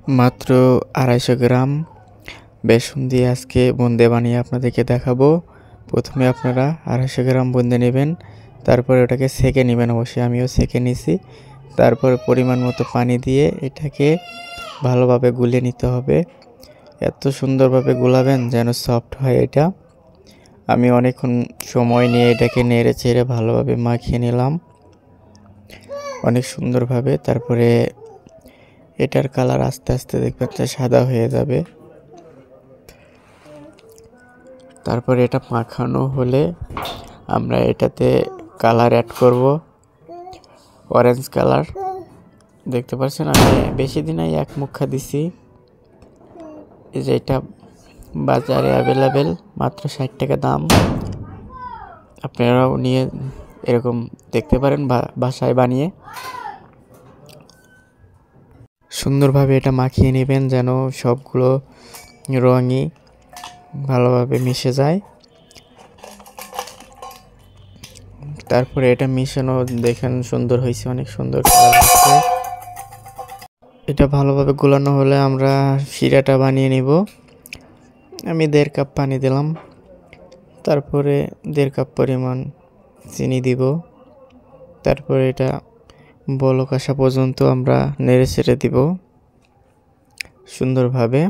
মাত্র 250 গ্রাম বেসন দিয়ে আজকে বোঁদে বানিয়ে আপনাদেরকে দেখাবো। প্রথমে আপনারা 250 গ্রাম বোঁদে নেবেন, তারপরে ওটাকে সেঁকে নেবেন। অবশ্যই আমিও সেঁকে নিছি। তারপরে পরিমাণ মতো পানি দিয়ে এটাকে ভালোভাবে গুলে নিতে হবে। এত সুন্দরভাবে গুলাবেন যেন সফট হয় এটা। আমি অনেকক্ষণ সময় নিয়ে এটাকে নেড়ে চেড়ে ভালোভাবে মাখিয়ে নিলাম অনেক সুন্দরভাবে। তারপরে এটার কালার আস্তে আস্তে দেখবেন যে সাদা হয়ে যাবে। তারপরে এটা মাখানো হলে আমরা এটাতে কালার অ্যাড করব, অরেঞ্জ কালার। দেখতে পাচ্ছেন আমি বেশি দিন এক মুখা দিছি। এই যে এটা বাজারে অ্যাভেলেবেল, মাত্র 60 টাকা দাম। আপনারাও নিয়ে এরকম দেখতে পারেন বাসায় বানিয়ে। সুন্দরভাবে এটা মাখিয়ে নেবেন যেন সবগুলো রঙই ভালোভাবে মিশে যায়। তারপরে এটা মিশানো দেখেন সুন্দর হয়েছে, অনেক সুন্দর কালার হচ্ছে। এটা ভালোভাবে গোলানো হলে আমরা শিরাটা বানিয়ে নিব। আমি 1.5 কাপ পানি দিলাম, তারপরে 1.5 কাপ পরিমাণ চিনি দিব। তারপরে এটা বলক আসা পর্যন্ত আমরা নেড়ে ছেড়ে দিব সুন্দরভাবে।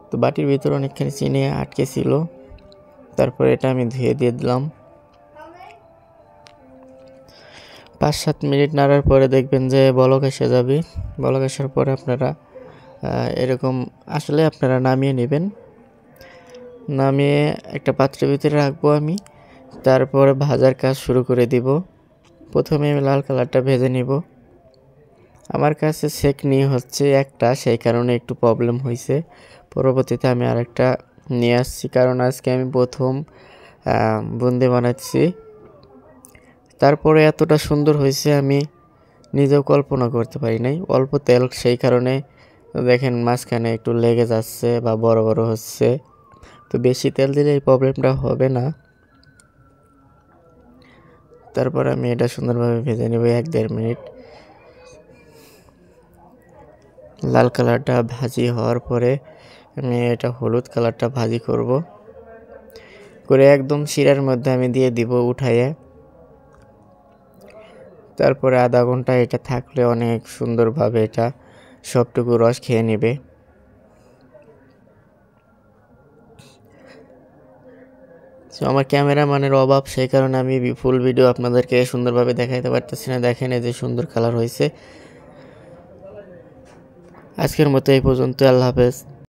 তো বাটির ভিতরে অনেকখানি চিনি আটকে ছিল, তারপরে এটা আমি ধুয়ে দিয়ে দিলাম। 5-7 মিনিট নাড়ার পরে দেখবেন যে বলক এসে যাবে। বলক আসার পরে আপনারা এরকম আসলে আপনারা নামিয়ে নেবেন। নামিয়ে একটা পাত্রের ভিতরে রাখবো আমি। তারপরে ভাজার কাজ শুরু করে দিব। প্রথমে আমি লাল কালারটা ভেজে নিব। আমার কাছে সেকনি হচ্ছে একটা, সেই কারণে একটু প্রবলেম হয়েছে। পরবর্তীতে আমি আরেকটা নিয়ে আসছি, কারণ আজকে আমি প্রথম বুন্দি বানাচ্ছি। তারপরে এতটা সুন্দর হয়েছে আমি নিজেও কল্পনা করতে পারি নাই। অল্প তেল, সেই কারণে দেখেন মাঝখানে একটু লেগে যাচ্ছে বা বড় বড় হচ্ছে। তো বেশি তেল দিলে এই প্রবলেমটা হবে না। তারপর আমি এটা সুন্দরভাবে ভেজে নেব 1-1.5 মিনিট। লাল কালারটা ভাজি হওয়ার পরে আমি এটা হলুদ কালারটা ভাজি করব, করে একদম শিরার মধ্যে আমি দিয়ে দিব উঠাইয়ে। তারপরে আধা ঘন্টা এটা থাকলে অনেক সুন্দরভাবে এটা সবটুকু রস খেয়ে নেবে। তো আমার ক্যামেরাম্যানের অভাব, সেই কারণে আমি ফুল ভিডিও আপনাদেরকে সুন্দরভাবে দেখাইতে পারতেছি না। দেখেন এই যে সুন্দর কালার হয়েছে। আজকের মতো এই পর্যন্ত। আল্লাহ হাফেজ।